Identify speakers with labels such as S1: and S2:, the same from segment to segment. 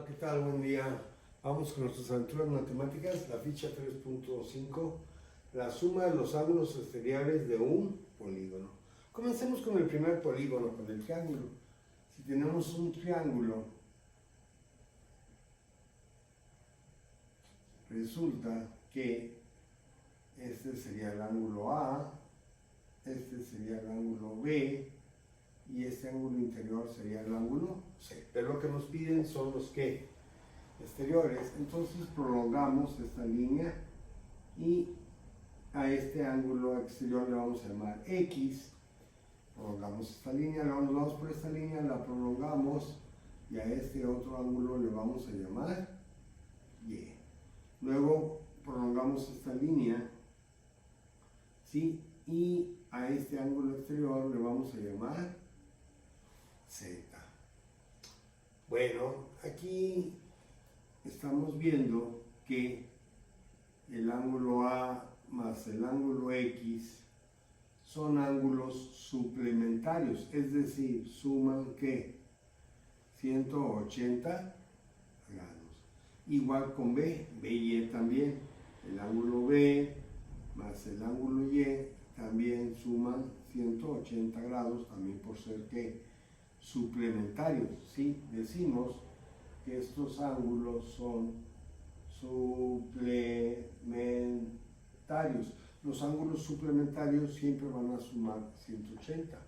S1: ¿qué tal? Buen día. Vamos con nuestras aventuras matemáticas, la ficha 3.5, la suma de los ángulos exteriores de un polígono. Comencemos con el primer polígono, con el triángulo. Si tenemos un triángulo, resulta que este sería el ángulo A, este sería el ángulo B, y este ángulo interior sería el ángulo C. Pero lo que nos piden son los que exteriores, entonces prolongamos esta línea y a este ángulo exterior le vamos a llamar X. Prolongamos esta línea, nos vamos por esta línea, la prolongamos y a este otro ángulo le vamos a llamar Y. Luego prolongamos esta línea, ¿sí? Y a este ángulo exterior le vamos a llamar Z. Bueno, aquí estamos viendo que el ángulo A más el ángulo X son ángulos suplementarios, es decir, suman ¿qué? 180 grados. Igual con B, B y E también. El ángulo B más el ángulo Y también suman 180 grados, también por ser ¿qué? Suplementarios, ¿sí? Decimos que estos ángulos son suplementarios. Los ángulos suplementarios siempre van a sumar 180.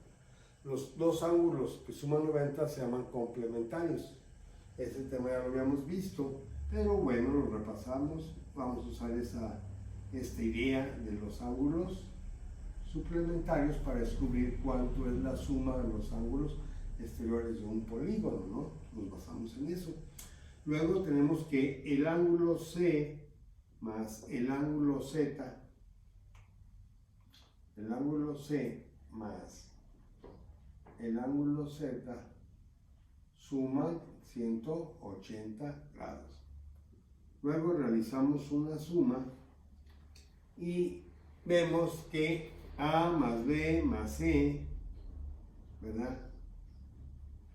S1: Los dos ángulos que suman 90 se llaman complementarios. Ese tema ya lo habíamos visto, pero bueno, lo repasamos. Vamos a usar esta idea de los ángulos suplementarios para descubrir cuánto es la suma de los ángulos exteriores de un polígono, ¿no? Nos basamos en eso. Luego tenemos que el ángulo C más el ángulo Z, el ángulo C más el ángulo Z suman 180 grados. Luego realizamos una suma y vemos que A más B más C, ¿verdad?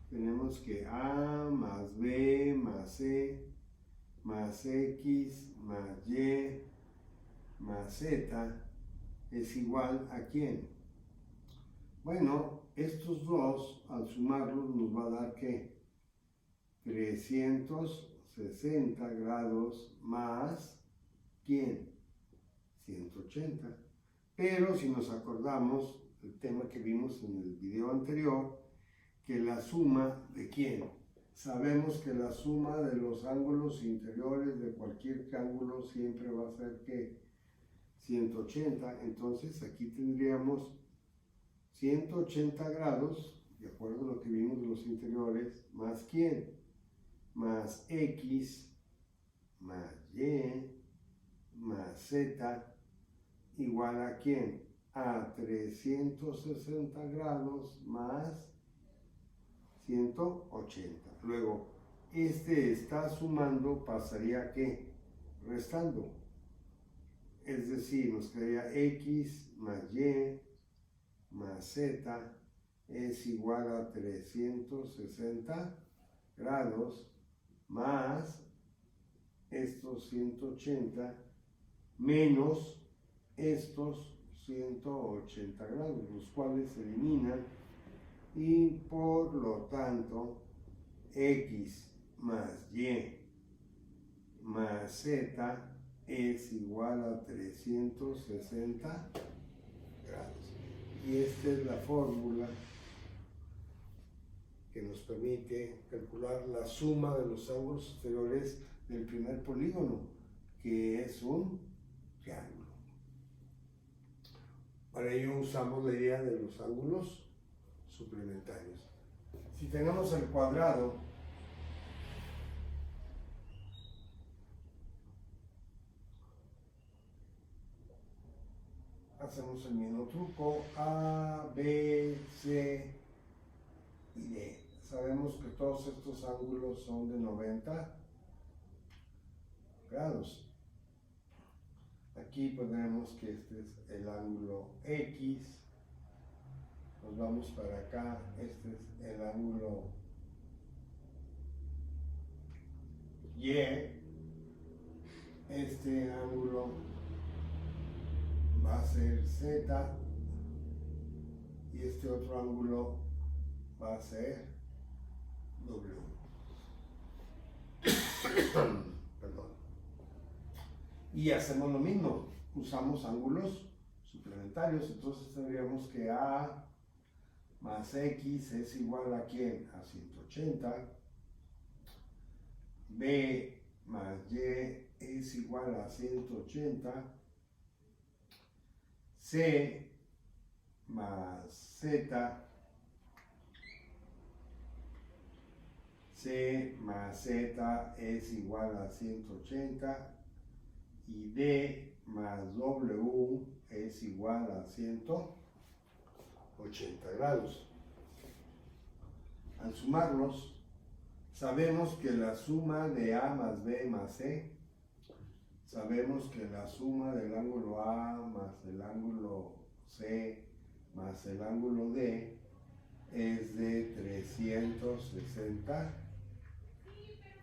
S1: Tenemos que A más B más C más X más Y más Z es igual a ¿quién? Bueno, estos dos al sumarlos nos va a dar ¿qué? 360 grados más ¿quién? 180. Pero si nos acordamos del tema que vimos en el video anterior, que la suma de ¿quién? Sabemos que la suma de los ángulos interiores de cualquier triángulo siempre va a ser ¿qué? 180. Entonces aquí tendríamos 180 grados, de acuerdo a lo que vimos de los interiores, más ¿quién? Más X, más Y, más Z, igual a ¿quién? A 360 grados más 180. Luego, este está sumando, pasaría a ¿qué? Restando. Es decir, nos quedaría X más Y más Z es igual a 360 grados más estos 180 menos estos 180 grados, los cuales se eliminan y por lo tanto X más Y más Z es igual a 360 grados. Y esta es la fórmula que nos permite calcular la suma de los ángulos exteriores del primer polígono, que es un triángulo. Para ello usamos la idea de los ángulos suplementarios. Si tenemos el cuadrado, hacemos el mismo truco: A, B, C y D. Sabemos que todos estos ángulos son de 90 grados. Aquí ponemos que este es el ángulo X. Nos vamos para acá, este es el ángulo Y, este ángulo va a ser Z y este otro ángulo va a ser W. Perdón. Y hacemos lo mismo, usamos ángulos suplementarios, entonces tendríamos que A más X es igual a ¿quién? A 180. B más Y es igual a 180. C más Z. C más Z es igual a 180. Y D más W es igual a 180 grados. Al sumarlos, sabemos que la suma de A más B más C, sabemos que la suma del ángulo A más el ángulo C más el ángulo D es de 360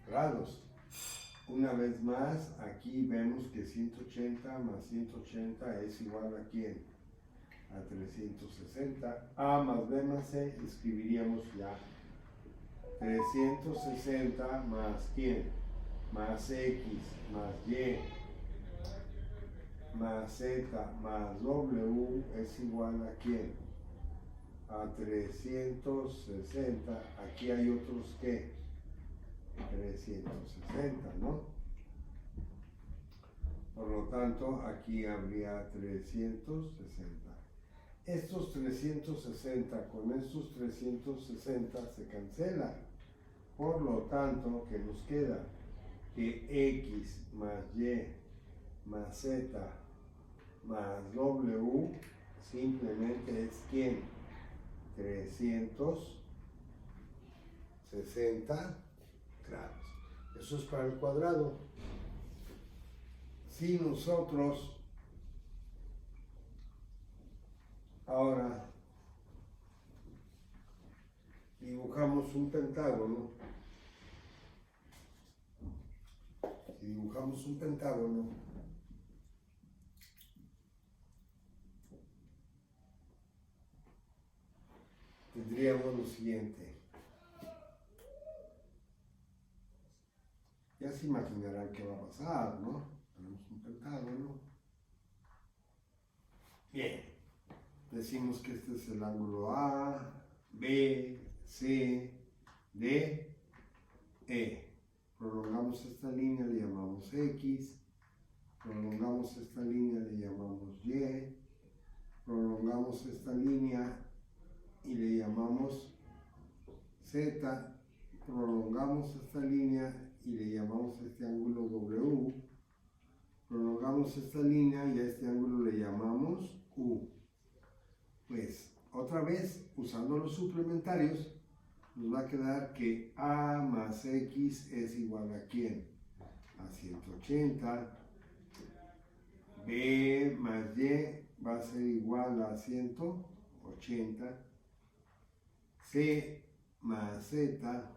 S1: grados. Una vez más, aquí vemos que 180 más 180 es igual a ¿quién? A 360. A más B más C escribiríamos ya 360 más ¿quién? Más X más Y más Z más W es igual a ¿quién? A 360. Aquí hay otros que 360, ¿no? Por lo tanto, aquí habría 360. Estos 360 con estos 360 se cancelan. Por lo tanto, ¿qué nos queda? Que X más Y más Z más W simplemente es ¿quién? 360 grados. Eso es para el cuadrado. Si nosotros ahora dibujamos un pentágono, si dibujamos un pentágono, tendríamos lo siguiente. Ya se imaginarán qué va a pasar, ¿no? Tenemos un pentágono. Bien. Decimos que este es el ángulo A, B, C, D, E. Prolongamos esta línea, le llamamos X. Prolongamos esta línea, le llamamos Y. Prolongamos esta línea y le llamamos Z. Prolongamos esta línea y le llamamos este ángulo W. Prolongamos esta línea y a este ángulo le llamamos U. Pues otra vez, usando los suplementarios, nos va a quedar que A más X es igual a ¿quién? A 180. B más Y va a ser igual a 180. C más Z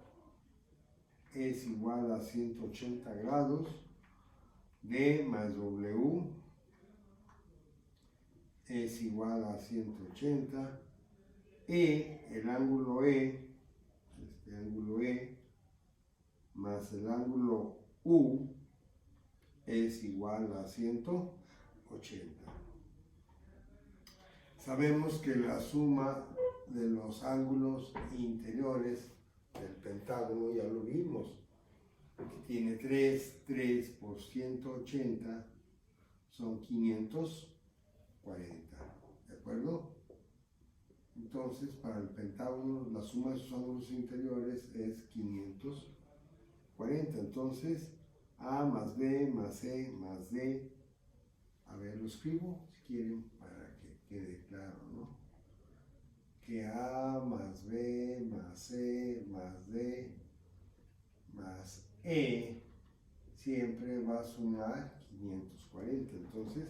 S1: es igual a 180 grados. D más W es igual a 180. El ángulo E, este ángulo E, más el ángulo U es igual a 180. Sabemos que la suma de los ángulos interiores del pentágono, ya lo vimos, que tiene 3 por 180 son 540, ¿de acuerdo? Entonces, para el pentágono, la suma de sus ángulos interiores es 540. Entonces, A más B más C más D, a ver, lo escribo si quieren para que quede claro, ¿no? Que A más B más C más D más E siempre va a sumar 540. Entonces,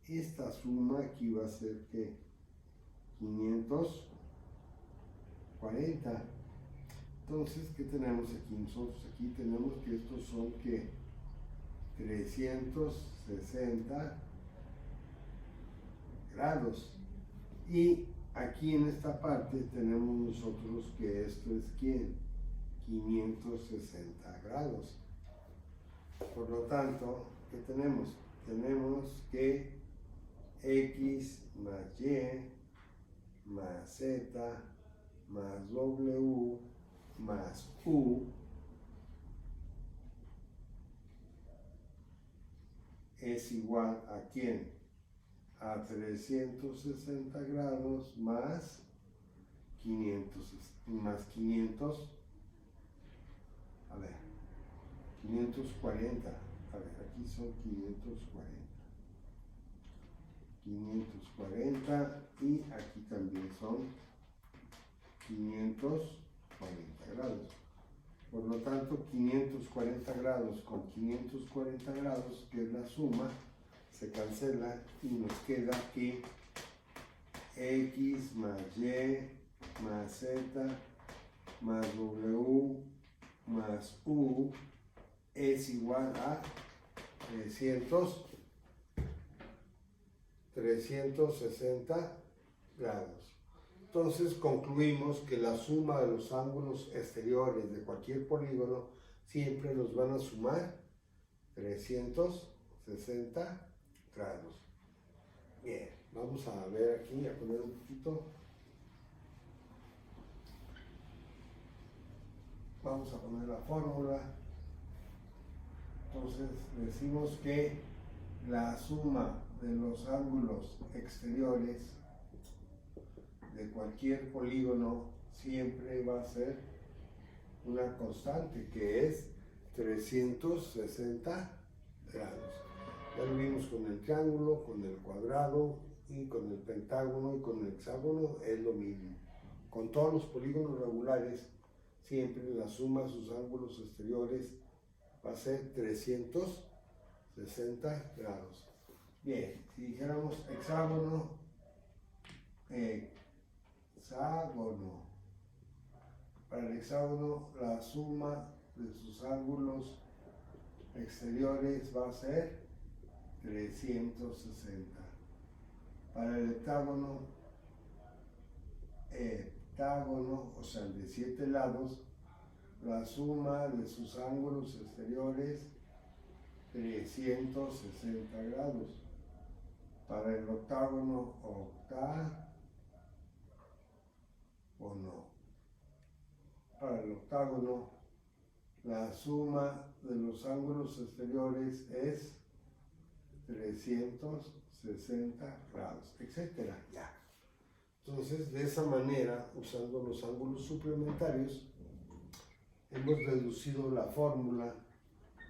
S1: esta suma aquí va a ser que 540. Entonces, ¿qué tenemos aquí? Nosotros aquí tenemos que estos son que 360 grados. Y aquí en esta parte tenemos nosotros que esto es ¿quién? 560 grados. Por lo tanto, ¿qué tenemos? Tenemos que X más Y más Z más W más U es igual a ¿quién? A 360 grados más 500, a ver, 540, a ver, aquí son 540 y aquí también son 540 grados. Por lo tanto, 540 grados con 540 grados, que es la suma, se cancela y nos queda que X más Y más Z más W más U es igual a 360 grados. Entonces concluimos que la suma de los ángulos exteriores de cualquier polígono siempre nos van a sumar 360 grados. Bien, vamos a ver aquí, a poner un poquito. Vamos a poner la fórmula. Entonces decimos que la suma de los ángulos exteriores de cualquier polígono siempre va a ser una constante, que es 360 grados. Ya lo vimos con el triángulo, con el cuadrado y con el pentágono y con el hexágono es lo mismo. Con todos los polígonos regulares siempre la suma de sus ángulos exteriores va a ser 360 grados. Bien, si dijéramos hexágono, para el hexágono la suma de sus ángulos exteriores va a ser 360. Para el heptágono, o sea, el de 7 lados, la suma de sus ángulos exteriores 360 grados. Para el octágono, para el octágono, la suma de los ángulos exteriores es 360 grados, etcétera. Ya. Entonces, de esa manera, usando los ángulos suplementarios, hemos reducido la fórmula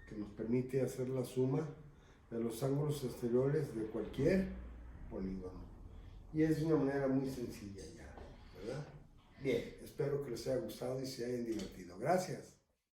S1: que nos permite hacer la suma de los ángulos exteriores de cualquier polígono. Y es de una manera muy sencilla ya, ¿verdad? Bien, espero que les haya gustado y se hayan divertido. Gracias.